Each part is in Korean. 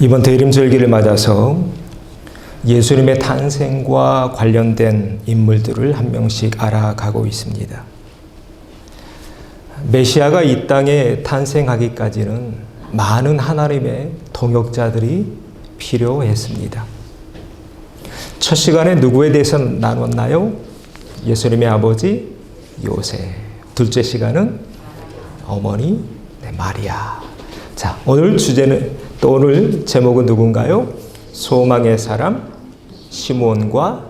이번 대림절기를 맞아서 예수님의 탄생과 관련된 인물들을 한 명씩 알아가고 있습니다. 메시아가 이 땅에 탄생하기까지는 많은 하나님의 동역자들이 필요했습니다. 첫 시간에 누구에 대해서 나눴나요? 예수님의 아버지 요셉. 둘째 시간은 어머니 마리아. 자, 오늘 제목은 누군가요? 소망의 사람 시몬과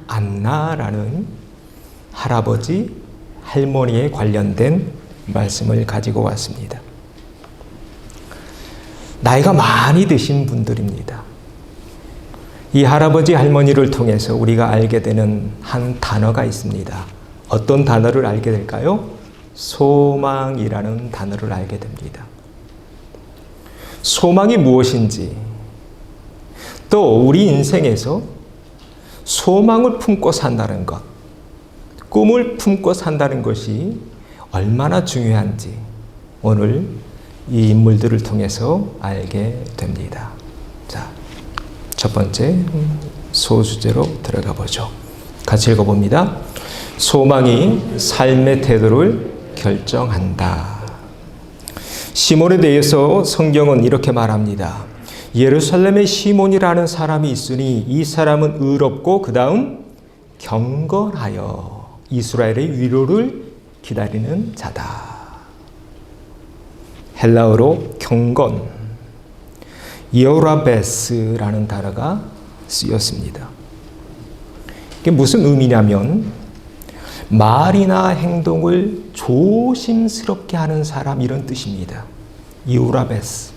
안나라는 할아버지, 할머니에 관련된 말씀을 가지고 왔습니다. 나이가 많이 드신 분들입니다. 이 할아버지, 할머니를 통해서 우리가 알게 되는 한 단어가 있습니다. 어떤 단어를 알게 될까요? 소망이라는 단어를 알게 됩니다. 소망이 무엇인지, 또 우리 인생에서 소망을 품고 산다는 것, 꿈을 품고 산다는 것이 얼마나 중요한지 오늘 이 인물들을 통해서 알게 됩니다. 자, 첫 번째 소주제로 들어가 보죠. 같이 읽어봅니다. 소망이 삶의 태도를 결정한다. 시몬에 대해서 성경은 이렇게 말합니다. 예루살렘에 시몬이라는 사람이 있으니 이 사람은 의롭고 그 다음 경건하여 이스라엘의 위로를 기다리는 자다. 헬라어로 경건, 이오라베스라는 단어가 쓰였습니다. 이게 무슨 의미냐면 말이나 행동을 조심스럽게 하는 사람, 이런 뜻입니다. 이오라베스.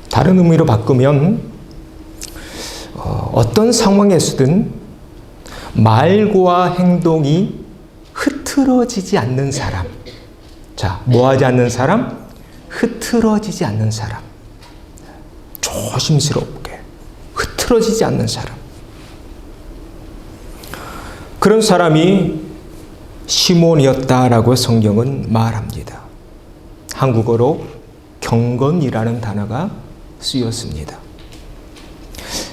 다른 의미로 바꾸면 어떤 상황에서든 말과 행동이 흐트러지지 않는 사람. 자, 뭐하지 않는 사람? 흐트러지지 않는 사람. 조심스럽게 흐트러지지 않는 사람. 그런 사람이 시몬이었다라고 성경은 말합니다. 한국어로 경건이라는 단어가 쓰였습니다.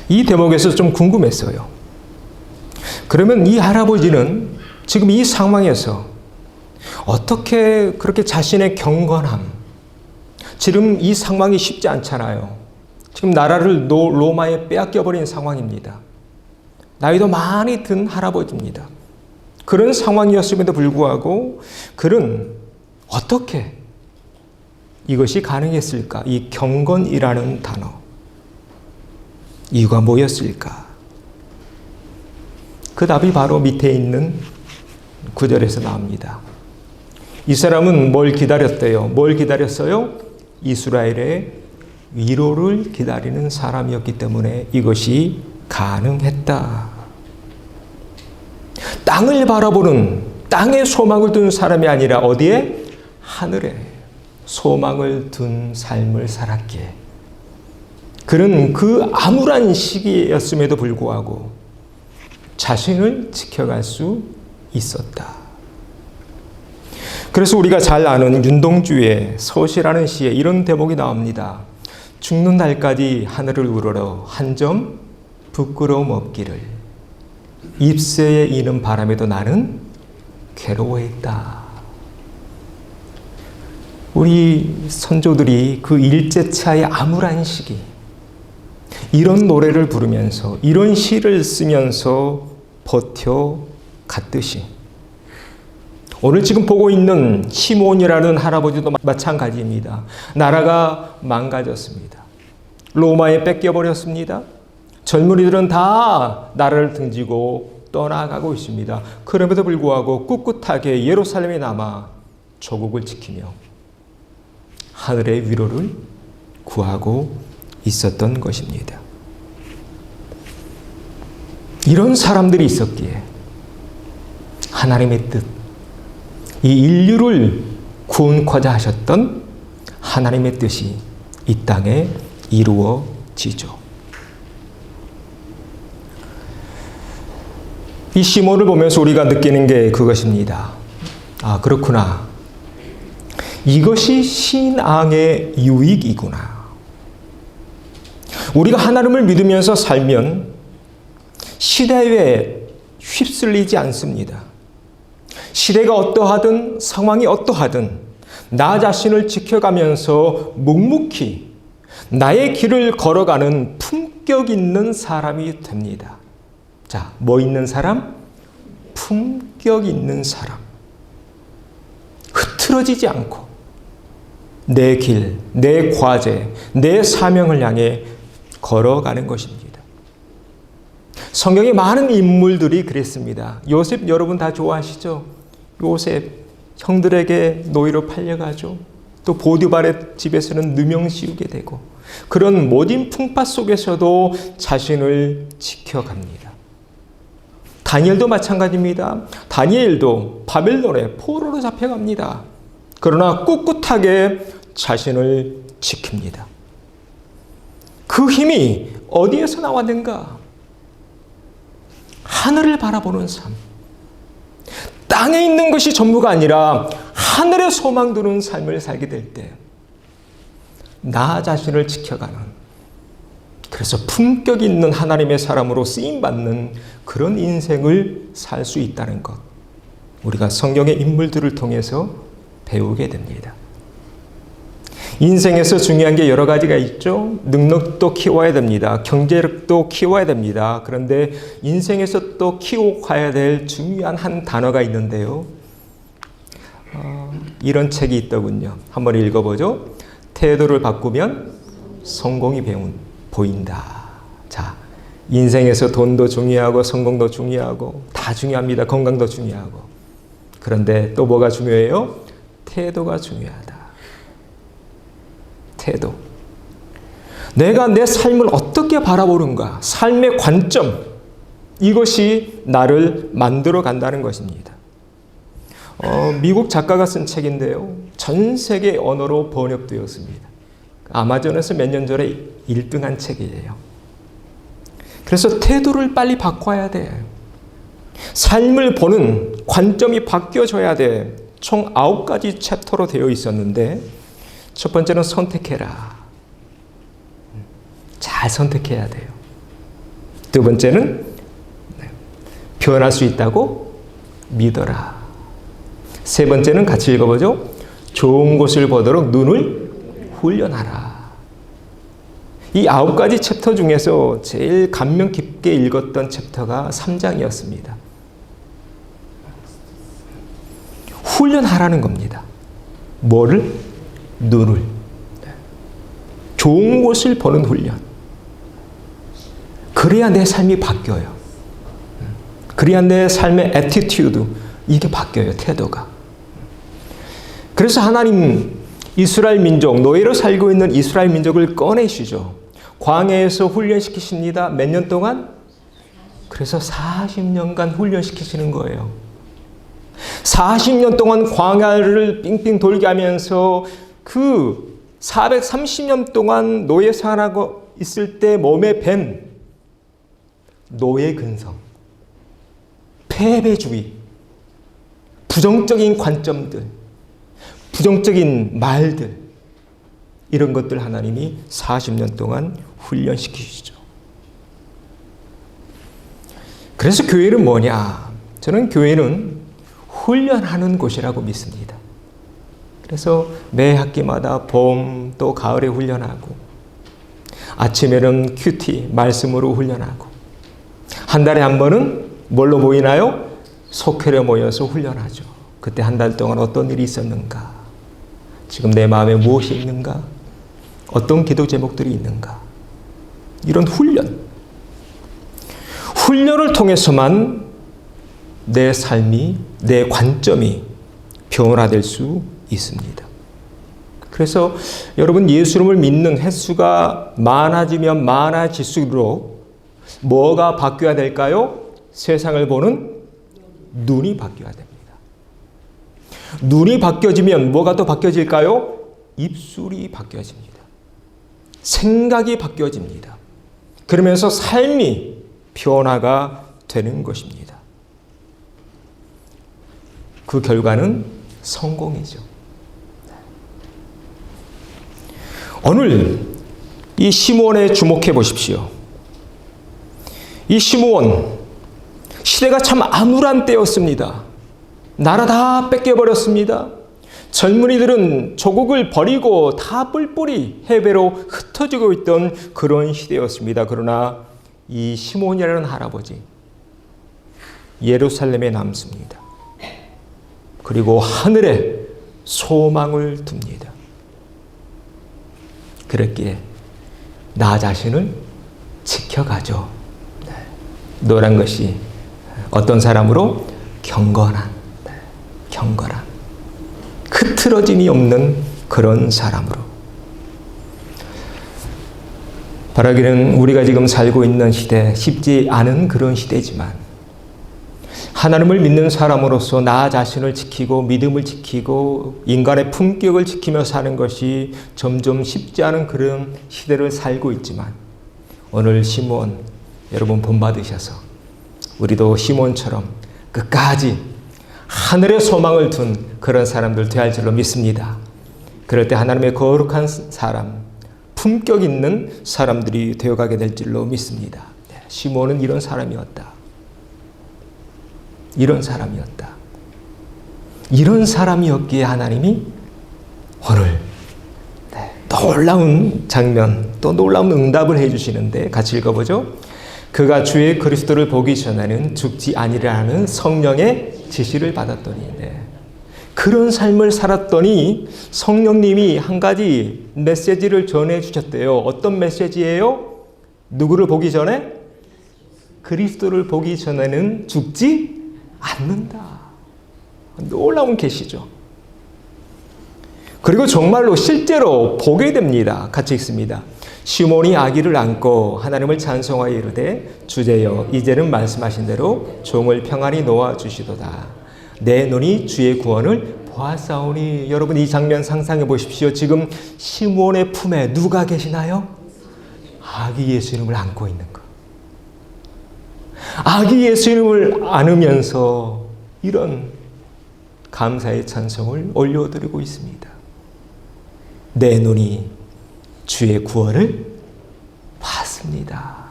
이 대목에서 좀 궁금했어요. 그러면 이 할아버지는 지금 이 상황에서 어떻게 그렇게 자신의 경건함, 지금 이 상황이 쉽지 않잖아요. 지금 나라를 로마에 빼앗겨버린 상황입니다. 나이도 많이 든 할아버지입니다. 그런 상황이었음에도 불구하고 그는 어떻게 이것이 가능했을까? 이 경건이라는 단어. 이유가 뭐였을까? 그 답이 바로 밑에 있는 구절에서 나옵니다. 이 사람은 뭘 기다렸대요? 뭘 기다렸어요? 이스라엘의 위로를 기다리는 사람이었기 때문에 이것이 가능했다. 땅을 바라보는, 땅에 소망을 둔 사람이 아니라 어디에? 하늘에 소망을 둔 삶을 살았기에 그는 그 암울한 시기였음에도 불구하고 자신을 지켜갈 수 있었다. 그래서 우리가 잘 아는 윤동주의 서시라는 시에 이런 대목이 나옵니다. 죽는 날까지 하늘을 우러러 한 점 부끄러움 없기를 잎새에 이는 바람에도 나는 괴로워했다. 우리 선조들이 그 일제차의 암울한 시기, 이런 노래를 부르면서 이런 시를 쓰면서 버텨갔듯이 오늘 지금 보고 있는 시몬이라는 할아버지도 마찬가지입니다. 나라가 망가졌습니다. 로마에 뺏겨버렸습니다. 젊은이들은 다 나라를 등지고 떠나가고 있습니다. 그럼에도 불구하고 꿋꿋하게 예루살렘에 남아 조국을 지키며 하늘의 위로를 구하고 있었던 것입니다. 이런 사람들이 있었기에 하나님의 뜻, 이 인류를 구원코자 하셨던 하나님의 뜻이 이 땅에 이루어지죠. 이 시몬을 보면서 우리가 느끼는 게 그것입니다. 아, 그렇구나. 이것이 신앙의 유익이구나. 우리가 하나님을 믿으면서 살면 시대에 휩쓸리지 않습니다. 시대가 어떠하든 상황이 어떠하든 나 자신을 지켜가면서 묵묵히 나의 길을 걸어가는 품격 있는 사람이 됩니다. 자, 뭐 있는 사람? 품격 있는 사람. 흐트러지지 않고 내 길, 내 과제, 내 사명을 향해 걸어가는 것입니다. 성경에 많은 인물들이 그랬습니다. 요셉 여러분 다 좋아하시죠? 요셉 형들에게 노예로 팔려가죠. 또 보디발의 집에서는 누명 씌우게 되고 그런 모진 풍파 속에서도 자신을 지켜갑니다. 다니엘도 마찬가지입니다. 다니엘도 바벨론에 포로로 잡혀갑니다. 그러나 꿋꿋하게 자신을 지킵니다. 그 힘이 어디에서 나왔는가? 하늘을 바라보는 삶. 땅에 있는 것이 전부가 아니라 하늘에 소망 두는 삶을 살게 될 때 나 자신을 지켜가는, 그래서 품격 있는 하나님의 사람으로 쓰임받는 그런 인생을 살 수 있다는 것, 우리가 성경의 인물들을 통해서 배우게 됩니다. 인생에서 중요한 게 여러 가지가 있죠. 능력도 키워야 됩니다. 경제력도 키워야 됩니다. 그런데 인생에서 또 키워가야 될 중요한 한 단어가 있는데요. 이런 책이 있더군요. 한번 읽어보죠. 태도를 바꾸면 성공이 보인다. 자, 인생에서 돈도 중요하고 성공도 중요하고 다 중요합니다. 건강도 중요하고. 그런데 또 뭐가 중요해요? 태도가 중요하다. 태도. 내가 내 삶을 어떻게 바라보는가? 삶의 관점. 이것이 나를 만들어 간다는 것입니다. 미국 작가가 쓴 책인데요. 전 세계 언어로 번역되었습니다. 아마존에서 몇 년 전에 1등한 책이에요. 그래서 태도를 빨리 바꿔야 돼. 삶을 보는 관점이 바뀌어져야 돼. 총 9가지 챕터로 되어 있었는데 첫 번째는 선택해라. 잘 선택해야 돼요. 두 번째는 변할 수 있다고 믿어라. 세 번째는 같이 읽어보죠. 좋은 곳을 보도록 눈을 훈련하라. 이 9가지 챕터 중에서 제일 감명 깊게 읽었던 챕터가 3장이었습니다. 훈련하라는 겁니다. 뭐를? 눈을. 좋은 곳을 보는 훈련. 그래야 내 삶이 바뀌어요. 그래야 내 삶의 애티튜드, 이게 바뀌어요. 태도가. 그래서 하나님 이스라엘 민족, 노예로 살고 있는 이스라엘 민족을 꺼내시죠. 광야에서 훈련시키십니다. 몇 년 동안? 그래서 40년간 훈련시키시는 거예요. 40년 동안 광야를 빙빙 돌게 하면서 그 430년 동안 노예 생활하고 있을 때 몸에 밴 노예 근성, 패배주의, 부정적인 관점들, 부정적인 말들, 이런 것들 하나님이 40년 동안 훈련시키시죠. 그래서 교회는 뭐냐? 저는 교회는 훈련하는 곳이라고 믿습니다. 그래서 매 학기마다 봄 또 가을에 훈련하고, 아침에는 큐티 말씀으로 훈련하고, 한 달에 한 번은 뭘로 모이나요? 속회로 모여서 훈련하죠. 그때 한 달 동안 어떤 일이 있었는가? 지금 내 마음에 무엇이 있는가? 어떤 기도 제목들이 있는가? 이런 훈련. 훈련을 통해서만 내 삶이, 내 관점이 변화될 수 있습니다. 그래서 여러분, 예수님을 믿는 횟수가 많아지면 많아질수록 뭐가 바뀌어야 될까요? 세상을 보는 눈이 바뀌어야 됩니다. 눈이 바뀌어지면 뭐가 또 바뀌어질까요? 입술이 바뀌어집니다. 생각이 바뀌어집니다. 그러면서 삶이 변화가 되는 것입니다. 그 결과는 성공이죠. 오늘 이 시므온에 주목해 보십시오. 이 시므온, 시대가 참 암울한 때였습니다. 나라 다 뺏겨버렸습니다. 젊은이들은 조국을 버리고 다 뿔뿔이 해외로 흩어지고 있던 그런 시대였습니다. 그러나 이 시므온이라는 할아버지, 예루살렘에 남습니다. 그리고 하늘에 소망을 둡니다. 그렇기에 나 자신을 지켜가죠. 노란 것이 어떤 사람으로? 경건한, 흐트러짐이 없는 그런 사람으로. 바라기는 우리가 지금 살고 있는 시대, 쉽지 않은 그런 시대지만 하나님을 믿는 사람으로서 나 자신을 지키고 믿음을 지키고 인간의 품격을 지키며 사는 것이 점점 쉽지 않은 그런 시대를 살고 있지만 오늘 시므온 여러분 본받으셔서 우리도 시므온처럼 끝까지 하늘의 소망을 둔 그런 사람들 되어야 할 줄로 믿습니다. 그럴 때 하나님의 거룩한 사람, 품격 있는 사람들이 되어가게 될 줄로 믿습니다. 시므온은 이런 사람이었다. 이런 사람이었기에 하나님이 오늘 놀라운 장면, 또 놀라운 응답을 해주시는데 같이 읽어보죠. 그가 주의 그리스도를 보기 전에는 죽지 아니라는 성령의 지시를 받았더니, 그런 삶을 살았더니 성령님이 한 가지 메시지를 전해주셨대요. 어떤 메시지예요? 누구를 보기 전에? 그리스도를 보기 전에는 죽지 않는다. 놀라운 계시죠. 그리고 정말로 실제로 보게 됩니다. 같이 읽습니다. 시므온이 아기를 안고 하나님을 찬송하여 이르되 주제여 이제는 말씀하신 대로 종을 평안히 놓아주시도다. 내 눈이 주의 구원을 보았사오니. 여러분 이 장면 상상해 보십시오. 지금 시므온의 품에 누가 계시나요? 아기 예수님을 안고 있는 것. 아기 예수님을 안으면서 이런 감사의 찬송을 올려드리고 있습니다. 내 눈이 주의 구원을 봤습니다.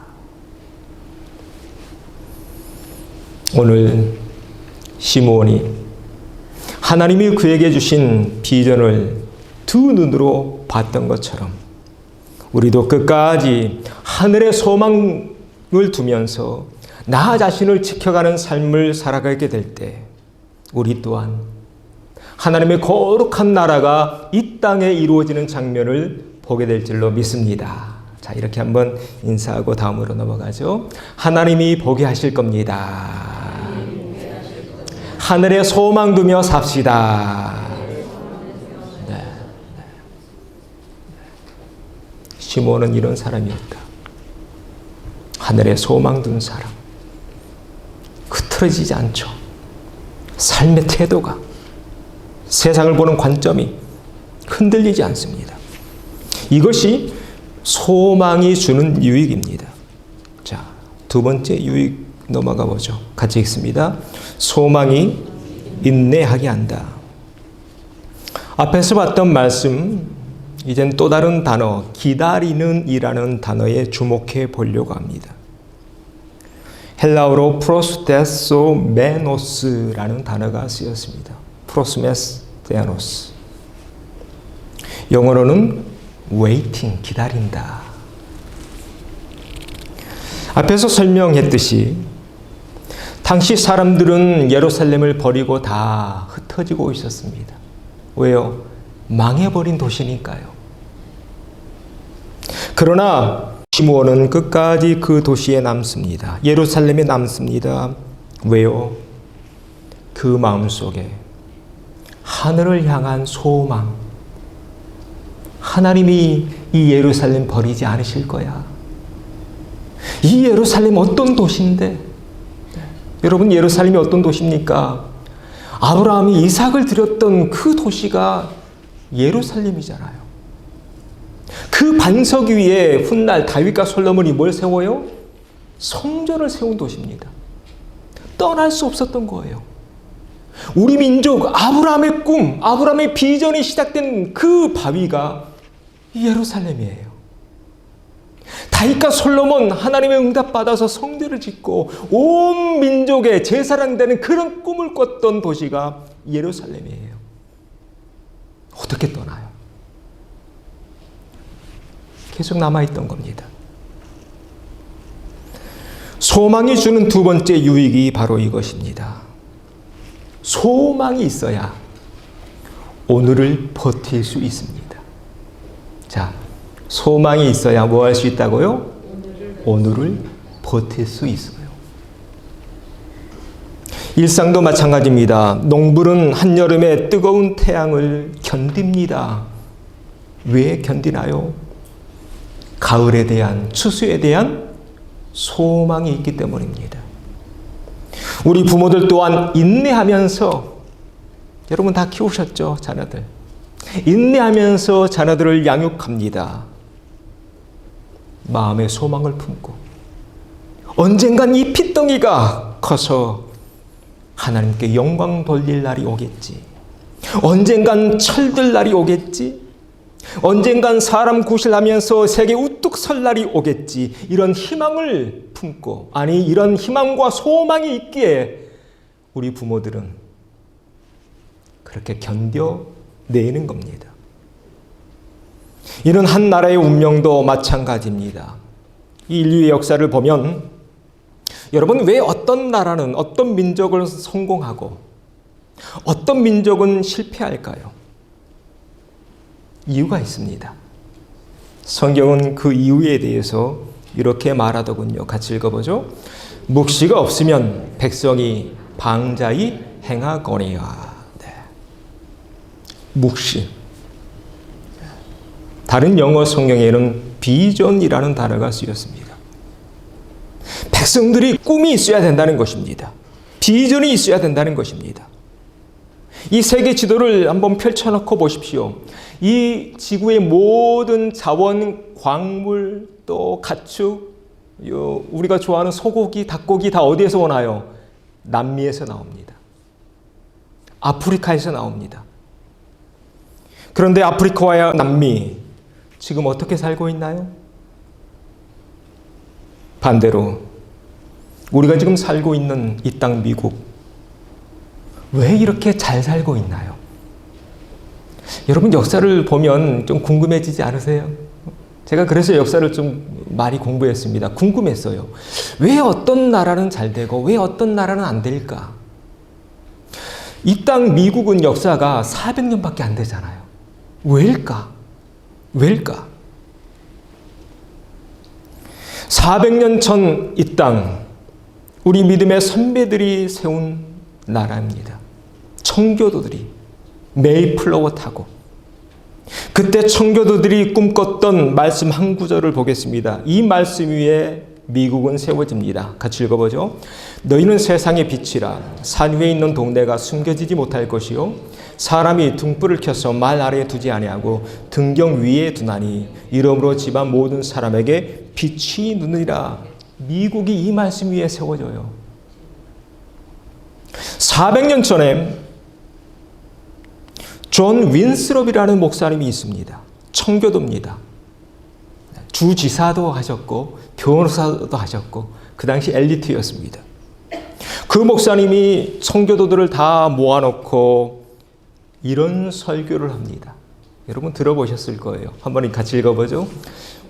오늘 시므온이 하나님이 그에게 주신 비전을 두 눈으로 봤던 것처럼 우리도 끝까지 하늘의 소망을 두면서 나 자신을 지켜가는 삶을 살아가게 될 때 우리 또한 하나님의 거룩한 나라가 이 땅에 이루어지는 장면을 보게 될 줄로 믿습니다. 자, 이렇게 한번 인사하고 다음으로 넘어가죠. 하나님이 보게 하실 겁니다. 하늘에 소망 두며 삽시다. 시므온은 이런 사람이었다. 하늘에 소망 둔 사람. 흐트러지지 않죠. 삶의 태도가, 세상을 보는 관점이 흔들리지 않습니다. 이것이 소망이 주는 유익입니다. 자, 두 번째 유익 넘어가 보죠. 같이 읽습니다. 소망이 인내하게 한다. 앞에서 봤던 말씀, 이젠 또 다른 단어, 기다리는 이라는 단어에 주목해 보려고 합니다. 헬라어로 프로스테소메노스라는 단어가 쓰였습니다. 프로스메스테노스. 영어로는 waiting, 기다린다. 앞에서 설명했듯이 당시 사람들은 예루살렘을 버리고 다 흩어지고 있었습니다. 왜요? 망해버린 도시니까요. 그러나 시므온은 끝까지 그 도시에 남습니다. 예루살렘에 남습니다. 왜요? 그 마음속에 하늘을 향한 소망, 하나님이 이 예루살렘 버리지 않으실 거야. 이 예루살렘 어떤 도시인데? 여러분, 예루살렘이 어떤 도시입니까? 아브라함이 이삭을 드렸던 그 도시가 예루살렘이잖아요. 그 반석 위에 훗날 다윗과 솔로몬이 뭘 세워요? 성전을 세운 도시입니다. 떠날 수 없었던 거예요. 우리 민족 아브라함의 꿈, 아브라함의 비전이 시작된 그 바위가 예루살렘이에요. 다윗과 솔로몬 하나님의 응답받아서 성전을 짓고 온 민족의 제사장되는 그런 꿈을 꿨던 도시가 예루살렘이에요. 어떻게 떠나요? 계속 남아있던 겁니다. 소망이 주는 두 번째 유익이 바로 이것입니다. 소망이 있어야 오늘을 버틸 수 있습니다. 자, 소망이 있어야 뭐 할 수 있다고요? 오늘을 버틸 수 있어요. 일상도 마찬가지입니다. 농부는 한여름의 뜨거운 태양을 견딥니다. 왜 견디나요? 가을에 대한, 추수에 대한 소망이 있기 때문입니다. 우리 부모들 또한 인내하면서, 여러분 다 키우셨죠? 자녀들. 인내하면서 자녀들을 양육합니다. 마음의 소망을 품고 언젠간 이 핏덩이가 커서 하나님께 영광 돌릴 날이 오겠지. 언젠간 철들 날이 오겠지. 언젠간 사람 구실하면서 세계 우뚝 설 날이 오겠지. 이런 희망을 품고, 아니 이런 희망과 소망이 있기에 우리 부모들은 그렇게 견뎌내는 겁니다. 이런 한 나라의 운명도 마찬가지입니다. 이 인류의 역사를 보면 여러분, 왜 어떤 나라는, 어떤 민족은 성공하고 어떤 민족은 실패할까요? 이유가 있습니다. 성경은 그 이유에 대해서 이렇게 말하더군요. 같이 읽어보죠. 묵시가 없으면 백성이 방자히 행하거니와. 네. 묵시. 다른 영어 성경에는 비전이라는 단어가 쓰였습니다. 백성들이 꿈이 있어야 된다는 것입니다. 비전이 있어야 된다는 것입니다. 이 세계 지도를 한번 펼쳐놓고 보십시오. 이 지구의 모든 자원, 광물, 또 가축, 우리가 좋아하는 소고기, 닭고기 다 어디에서 오나요? 남미에서 나옵니다. 아프리카에서 나옵니다. 그런데 아프리카와 남미, 지금 어떻게 살고 있나요? 반대로 우리가 지금 살고 있는 이 땅 미국, 왜 이렇게 잘 살고 있나요? 여러분, 역사를 보면 좀 궁금해지지 않으세요? 제가 그래서 역사를 좀 많이 공부했습니다. 궁금했어요. 왜 어떤 나라는 잘 되고 왜 어떤 나라는 안 될까? 이 땅 미국은 역사가 400년밖에 안 되잖아요. 왜일까? 왜일까? 400년 전 이 땅, 우리 믿음의 선배들이 세운 나라입니다. 청교도들이 메이플라워 타고, 그때 청교도들이 꿈꿨던 말씀 한 구절을 보겠습니다. 이 말씀 위에 미국은 세워집니다. 같이 읽어보죠. 너희는 세상의 빛이라. 산 위에 있는 동네가 숨겨지지 못할 것이요, 사람이 등불을 켜서 말 아래에 두지 아니하고 등경 위에 두나니 이러므로 집안 모든 사람에게 빛이 누느니라. 미국이 이 말씀 위에 세워져요. 400년 전에 존 윈스롭이라는 목사님이 있습니다. 청교도입니다. 주지사도 하셨고 변호사도 하셨고 그 당시 엘리트였습니다. 그 목사님이 청교도들을 다 모아놓고 이런 설교를 합니다. 여러분 들어보셨을 거예요. 한번 같이 읽어보죠.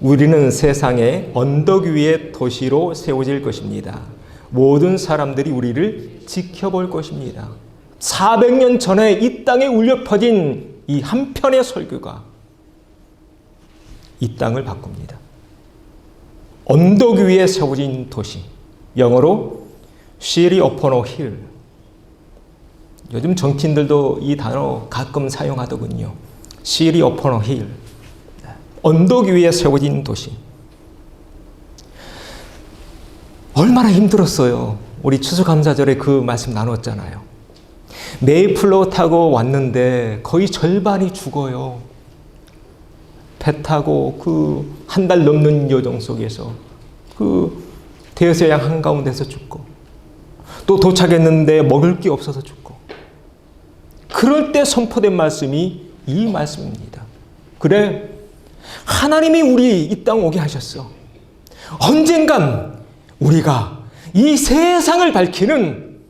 우리는 세상의 언덕 위의 도시로 세워질 것입니다. 모든 사람들이 우리를 지켜볼 것입니다. 400년 전에 이 땅에 울려 퍼진 이 한 편의 설교가 이 땅을 바꿉니다. 언덕 위에 세워진 도시, 영어로 City upon a hill. 요즘 정치인들도 이 단어 가끔 사용하더군요. City upon a hill. 언덕 위에 세워진 도시. 얼마나 힘들었어요. 우리 추수감사절에 그 말씀 나눴잖아요. 메이플라워 타고 왔는데 거의 절반이 죽어요. 배 타고 그 한 달 넘는 여정 속에서 그 대서양 한가운데서 죽고, 또 도착했는데 먹을 게 없어서 죽고, 그럴 때 선포된 말씀이 이 말씀입니다. 그래, 하나님이 우리 이 땅 오게 하셨어. 언젠간 우리가 이 세상을 밝히는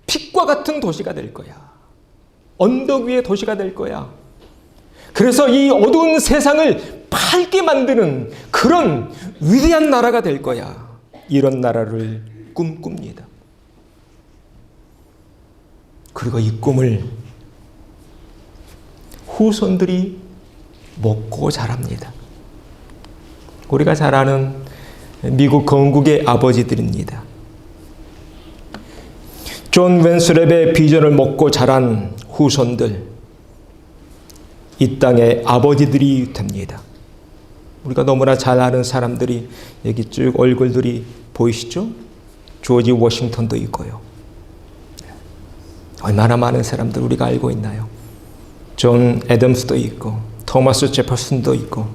빛과 같은 도시가 될 거야. 언덕 위의 도시가 될 거야. 그래서 이 어두운 세상을 밝게 만드는 그런 위대한 나라가 될 거야. 이런 나라를 꿈꿉니다. 그리고 이 꿈을 후손들이 먹고 자랍니다. 우리가 잘 아는 미국 건국의 아버지들입니다. 존 웬스랩의 비전을 먹고 자란 후손들, 이 땅의 아버지들이 됩니다. 우리가 너무나 잘 아는 사람들이 여기 쭉 얼굴들이 보이시죠? 조지 워싱턴도 있고요. 얼마나 많은 사람들 우리가 알고 있나요? 존 애덤스도 있고, 토마스 제퍼슨도 있고,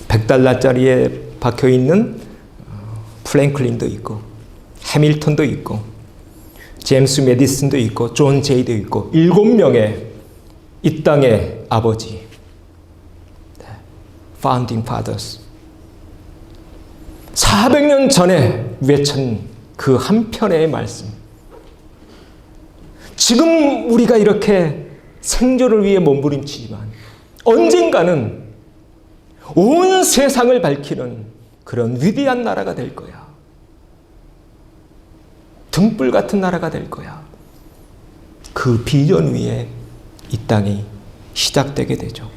$100짜리에 박혀있는 프랭클린도 있고, 해밀턴도 있고, 제임스 메디슨도 있고, 존 제이도 있고, 7명의 이 땅의 아버지, Founding Fathers. 400년 전에 외친 그 한편의 말씀. 지금 우리가 이렇게 생존을 위해 몸부림치지만 언젠가는 온 세상을 밝히는 그런 위대한 나라가 될 거야. 등불 같은 나라가 될 거야. 그 비전 위에 이 땅이 시작되게 되죠.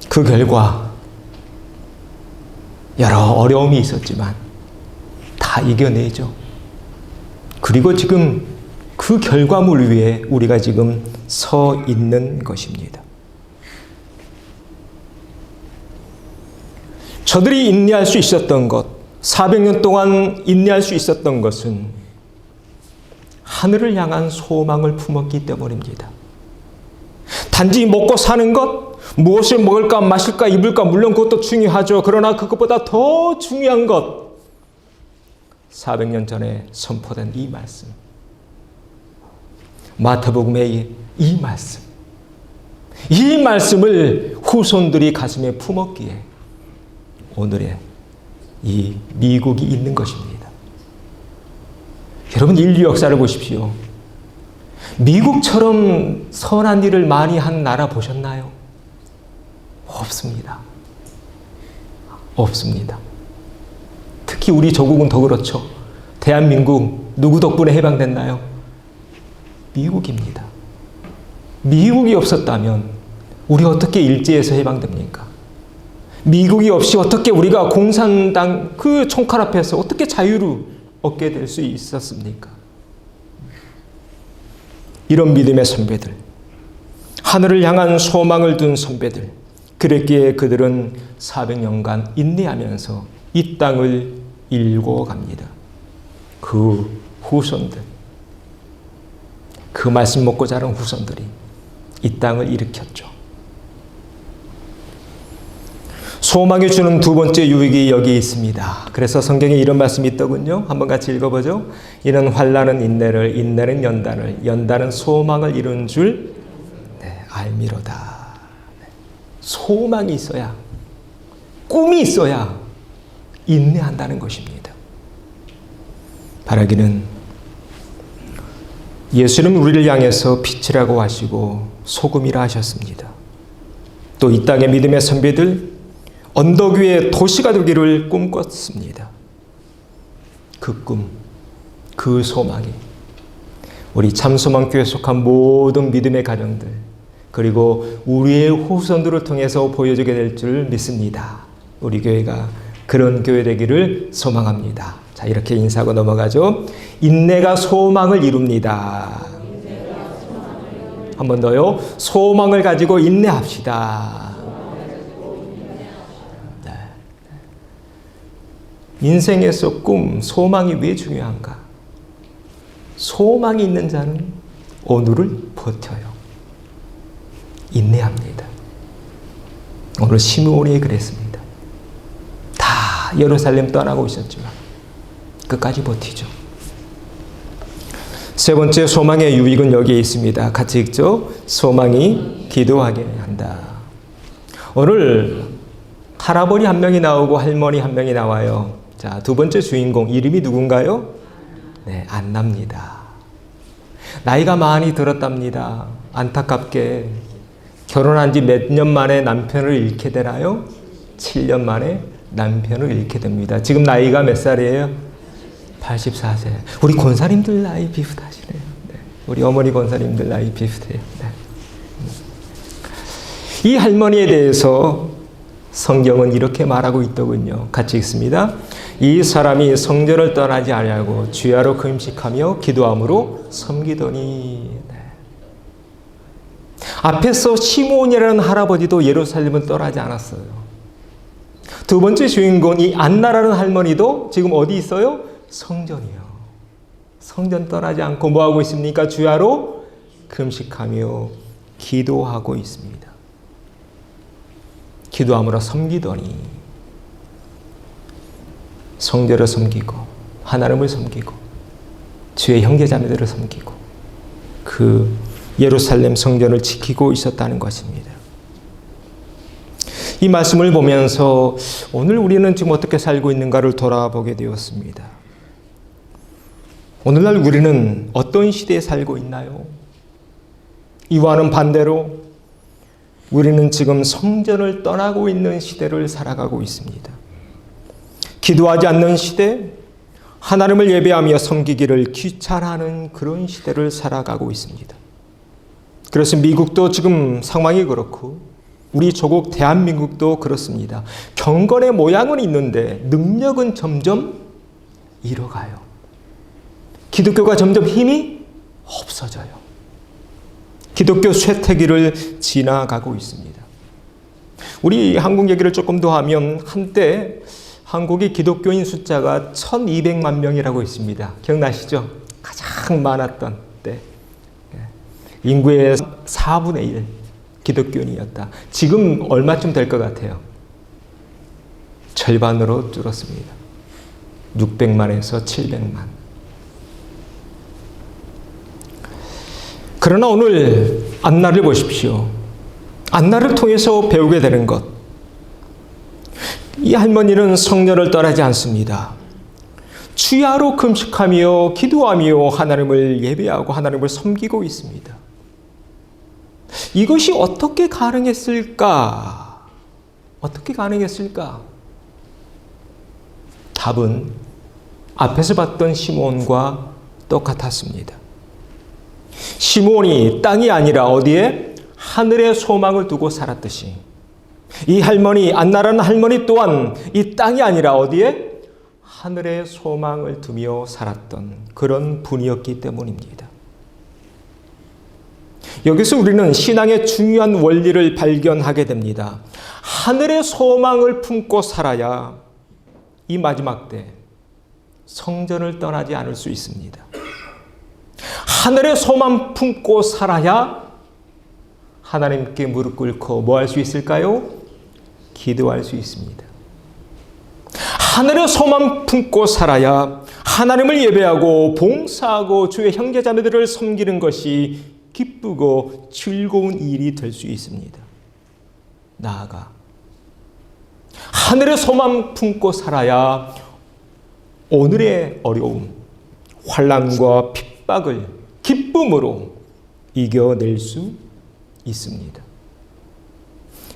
그 결과 여러 어려움이 있었지만 다 이겨내죠. 그리고 지금 그 결과물 위에 우리가 지금 서 있는 것입니다. 저들이 인내할 수 있었던 것, 400년 동안 인내할 수 있었던 것은 하늘을 향한 소망을 품었기 때문입니다. 단지 먹고 사는 것, 무엇을 먹을까, 마실까, 입을까, 물론 그것도 중요하죠. 그러나 그것보다 더 중요한 것, 400년 전에 선포된 이 말씀, 마태복음의 이 말씀, 이 말씀을 후손들이 가슴에 품었기에 오늘의 이 미국이 있는 것입니다. 여러분, 인류 역사를 보십시오. 미국처럼 선한 일을 많이 한 나라 보셨나요? 없습니다. 없습니다. 특히 우리 조국은 더 그렇죠. 대한민국 누구 덕분에 해방됐나요? 미국입니다. 미국이 없었다면 우리 어떻게 일제에서 해방됩니까? 미국이 없이 어떻게 우리가 공산당 그 총칼 앞에서 어떻게 자유를 얻게 될 수 있었습니까? 이런 믿음의 선배들, 하늘을 향한 소망을 둔 선배들, 그랬기에 그들은 400년간 인내하면서 이 땅을 일궈 갑니다. 그 후손들, 그 말씀 먹고 자란 후손들이 이 땅을 일으켰죠. 소망이 주는 두 번째 유익이 여기 있습니다. 그래서 성경에 이런 말씀이 있더군요. 한번 같이 읽어보죠. 이는 환난은 인내를, 인내는 연단을, 연단은 소망을 이룬 줄 알미로다. 소망이 있어야, 꿈이 있어야 인내한다는 것입니다. 바라기는 예수는 우리를 향해서 빛이라고 하시고 소금이라 하셨습니다. 또 이 땅의 믿음의 선배들, 언덕 위에 도시가 되기를 꿈꿨습니다. 그 꿈, 그 소망이 우리 참소망교회에 속한 모든 믿음의 가정들, 그리고 우리의 후손들을 통해서 보여지게 될 줄 믿습니다. 우리 교회가 그런 교회 되기를 소망합니다. 자, 이렇게 인사하고 넘어가죠. 인내가 소망을 이룹니다. 한 번 더요. 소망을 가지고 인내합시다. 인생에서 꿈, 소망이 왜 중요한가? 소망이 있는 자는 오늘을 버텨요. 인내합니다. 오늘 시므온이 그랬습니다. 다 예루살렘 떠나고 있었지만 끝까지 버티죠. 세 번째 소망의 유익은 여기에 있습니다. 같이 읽죠. 소망이 기도하게 한다. 오늘 할아버지 한 명이 나오고 할머니 한 명이 나와요. 자, 두 번째 주인공 이름이 누군가요? 네, 안나입니다. 나이가 많이 들었답니다. 안타깝게 결혼한 지 몇 년 만에 남편을 잃게 되나요? 7년 만에 남편을 잃게 됩니다. 지금 나이가 몇 살이에요? 84세. 우리 권사님들 나이 비슷하시네요. 네. 우리 어머니 권사님들 나이 비슷해요. 네. 이 할머니에 대해서 성경은 이렇게 말하고 있더군요. 같이 읽습니다. 이 사람이 성전을 떠나지 아니하고 주야로 금식하며 기도함으로 섬기더니. 네. 앞에서 시므온이라는 할아버지도 예루살렘은 떠나지 않았어요. 두 번째 주인공 이 안나라는 할머니도 지금 어디 있어요? 성전이요. 성전 떠나지 않고 뭐하고 있습니까? 주야로 금식하며 기도하고 있습니다. 기도함으로 섬기더니 성전을 섬기고 하나님을 섬기고 주의 형제자매들을 섬기고 그 예루살렘 성전을 지키고 있었다는 것입니다. 이 말씀을 보면서 오늘 우리는 지금 어떻게 살고 있는가를 돌아보게 되었습니다. 오늘날 우리는 어떤 시대에 살고 있나요? 이와는 반대로 우리는 지금 성전을 떠나고 있는 시대를 살아가고 있습니다. 기도하지 않는 시대, 하나님을 예배하며 섬기기를 귀찮아하는 그런 시대를 살아가고 있습니다. 그래서 미국도 지금 상황이 그렇고 우리 조국 대한민국도 그렇습니다. 경건의 모양은 있는데 능력은 점점 잃어가요. 기독교가 점점 힘이 없어져요. 기독교 쇠퇴기를 지나가고 있습니다. 우리 한국 얘기를 조금 더 하면 한때 한국의 기독교인 숫자가 1200만 명이라고 있습니다. 기억나시죠? 가장 많았던 때. 인구의 4분의 1 기독교인이었다. 지금 얼마쯤 될 것 같아요? 절반으로 줄었습니다. 600만에서 700만. 그러나 오늘 안나를 보십시오. 안나를 통해서 배우게 되는 것. 이 할머니는 성전을 떠나지 않습니다. 주야로 금식하며 기도하며 하나님을 예배하고 하나님을 섬기고 있습니다. 이것이 어떻게 가능했을까? 어떻게 가능했을까? 답은 앞에서 봤던 시므온과 똑같았습니다. 시므온이 땅이 아니라 어디에? 하늘에 소망을 두고 살았듯이 이 할머니, 안나라는 할머니 또한 이 땅이 아니라 어디에? 하늘에 소망을 두며 살았던 그런 분이었기 때문입니다. 여기서 우리는 신앙의 중요한 원리를 발견하게 됩니다. 하늘의 소망을 품고 살아야 이 마지막 때 성전을 떠나지 않을 수 있습니다. 하늘의 소망 품고 살아야 하나님께 무릎 꿇고 뭐 할 수 있을까요? 기도할 수 있습니다. 하늘의 소망 품고 살아야 하나님을 예배하고 봉사하고 주의 형제자매들을 섬기는 것이 기쁘고 즐거운 일이 될 수 있습니다. 나아가 하늘의 소망 품고 살아야 오늘의 어려움, 환난과 핍박을 기쁨으로 이겨낼 수 있습니다.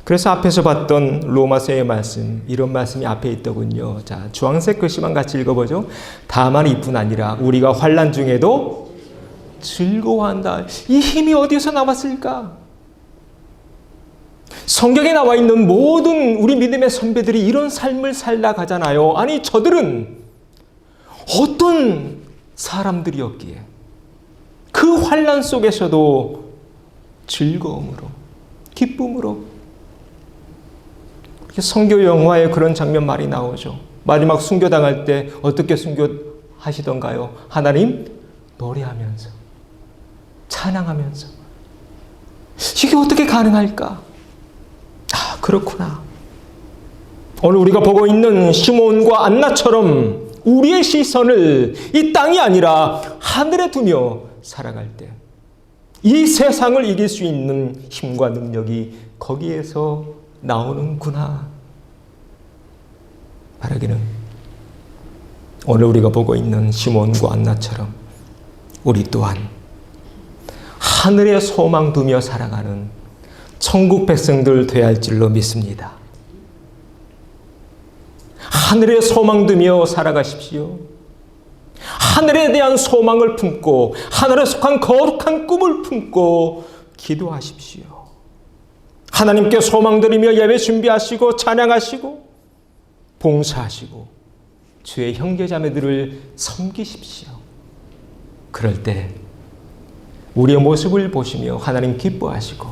그래서 앞에서 봤던 로마서의 말씀, 이런 말씀이 앞에 있더군요. 자, 주황색 글씨만 같이 읽어보죠. 다만 이뿐 아니라 우리가 환난 중에도 즐거워한다. 이 힘이 어디서 나왔을까? 성경에 나와 있는 모든 우리 믿음의 선배들이 이런 삶을 살아가잖아요. 아니, 저들은 어떤 사람들이었기에 그 환난 속에서도 즐거움으로, 기쁨으로. 선교 영화에 그런 장면 많이 나오죠. 마지막 순교당할 때 어떻게 순교하시던가요? 하나님 노래하면서, 찬양하면서. 이게 어떻게 가능할까? 아, 그렇구나. 오늘 우리가 보고 있는 시므온과 안나처럼 우리의 시선을 이 땅이 아니라 하늘에 두며 살아갈 때 이 세상을 이길 수 있는 힘과 능력이 거기에서 나오는구나. 바라기는 오늘 우리가 보고 있는 시몬과 안나처럼 우리 또한 하늘에 소망 두며 살아가는 천국 백성들 되어야 할 줄로 믿습니다. 하늘에 소망 두며 살아가십시오. 하늘에 대한 소망을 품고 하늘에 속한 거룩한 꿈을 품고 기도하십시오. 하나님께 소망 드리며 예배 준비하시고 찬양하시고 봉사하시고 주의 형제자매들을 섬기십시오. 그럴 때 우리의 모습을 보시며 하나님 기뻐하시고,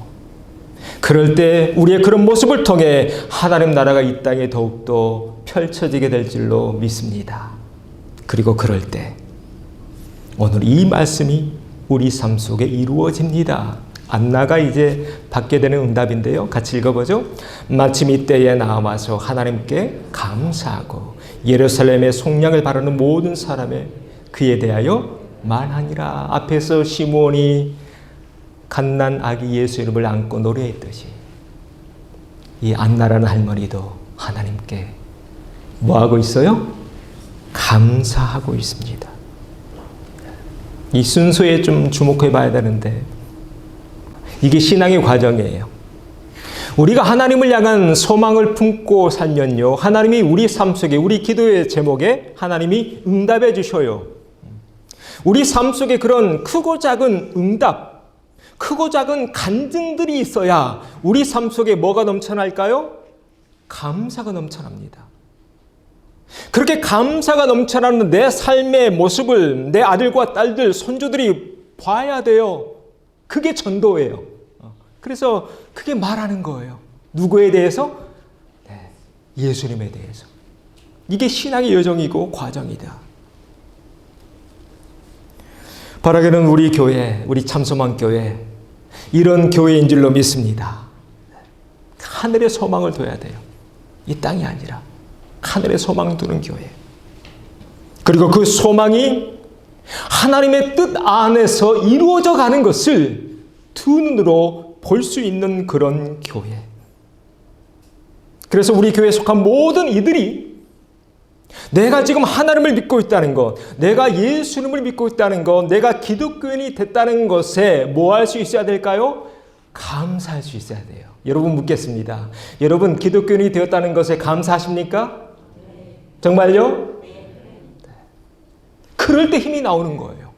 그럴 때 우리의 그런 모습을 통해 하나님 나라가 이 땅에 더욱더 펼쳐지게 될 줄로 믿습니다. 그리고 그럴 때 오늘 이 말씀이 우리 삶 속에 이루어집니다. 안나가 이제 받게 되는 응답인데요. 같이 읽어보죠. 마침 이때에 나와서 하나님께 감사하고 예루살렘의 속량을 바라는 모든 사람의 그에 대하여 말하니라. 앞에서 시므온이 갓난 아기 예수 이름을 안고 노래했듯이 이 안나라는 할머니도 하나님께 뭐하고 있어요? 감사하고 있습니다. 이 순서에 좀 주목해 봐야 되는데 이게 신앙의 과정이에요. 우리가 하나님을 향한 소망을 품고 살면요, 하나님이 우리 삶 속에, 우리 기도의 제목에 하나님이 응답해 주셔요. 우리 삶 속에 그런 크고 작은 응답, 크고 작은 간증들이 있어야 우리 삶 속에 뭐가 넘쳐날까요? 감사가 넘쳐납니다. 그렇게 감사가 넘쳐나는 내 삶의 모습을 내 아들과 딸들, 손주들이 봐야 돼요. 그게 전도예요. 그래서 그게 말하는 거예요. 누구에 대해서? 네, 예수님에 대해서. 이게 신앙의 여정이고 과정이다. 바라기는 우리 교회, 우리 참소망 교회, 이런 교회인 줄로 믿습니다. 하늘의 소망을 둬야 돼요. 이 땅이 아니라 하늘의 소망 두는 교회. 그리고 그 소망이 하나님의 뜻 안에서 이루어져 가는 것을 두 눈으로 볼 수 있는 그런 교회. 그래서 우리 교회에 속한 모든 이들이 내가 지금 하나님을 믿고 있다는 것, 내가 예수님을 믿고 있다는 것, 내가 기독교인이 됐다는 것에 뭐 할 수 있어야 될까요? 감사할 수 있어야 돼요. 여러분 묻겠습니다. 여러분 기독교인이 되었다는 것에 감사하십니까? 정말요? 그럴 때 힘이 나오는 거예요.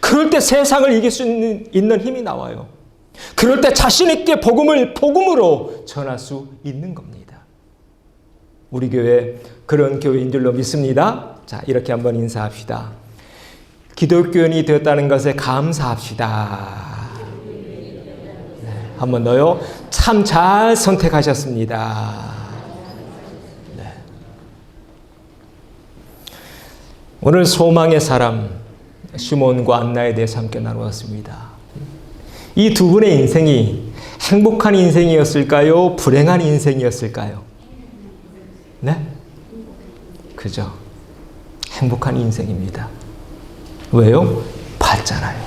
그럴 때 세상을 이길 수 있는 힘이 나와요. 그럴 때 자신 있게 복음으로 전할 수 있는 겁니다. 우리 교회 그런 교회인 줄로 믿습니다. 자, 이렇게 한번 인사합시다. 기독교인이 되었다는 것에 감사합시다. 네, 한번 더요. 참 잘 선택하셨습니다. 네. 오늘 소망의 사람 시몬과 안나에 대해서 함께 나누었습니다. 이 두 분의 인생이 행복한 인생이었을까요? 불행한 인생이었을까요? 네? 그죠? 행복한 인생입니다. 왜요? 받잖아요.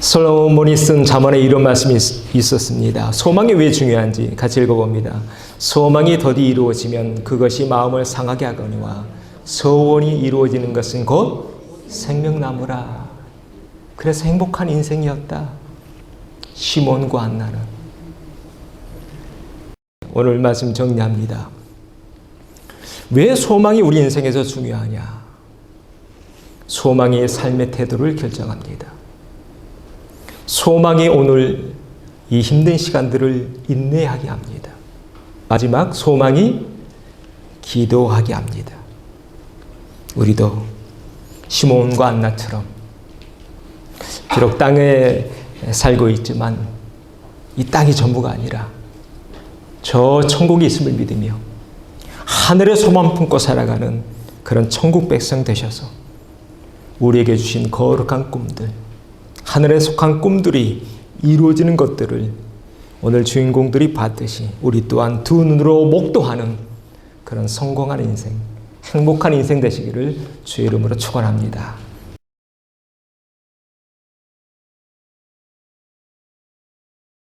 솔로몬이 쓴 잠언에 이런 말씀이 있었습니다. 소망이 왜 중요한지 같이 읽어봅니다. 소망이 더디 이루어지면 그것이 마음을 상하게 하거니와 소원이 이루어지는 것은 곧 생명나무라. 그래서 행복한 인생이었다. 시몬과 안나는. 오늘 말씀 정리합니다. 왜 소망이 우리 인생에서 중요하냐? 소망이 삶의 태도를 결정합니다. 소망이 오늘 이 힘든 시간들을 인내하게 합니다. 마지막 소망이 기도하게 합니다. 우리도 시몬과 안나처럼 비록 땅에 살고 있지만 이 땅이 전부가 아니라 저 천국이 있음을 믿으며 하늘의 소망 품고 살아가는 그런 천국 백성 되셔서 우리에게 주신 거룩한 꿈들, 하늘에 속한 꿈들이 이루어지는 것들을 오늘 주인공들이 봤듯이 우리 또한 두 눈으로 목도하는 그런 성공한 인생, 행복한 인생 되시기를 주의 이름으로 축원합니다.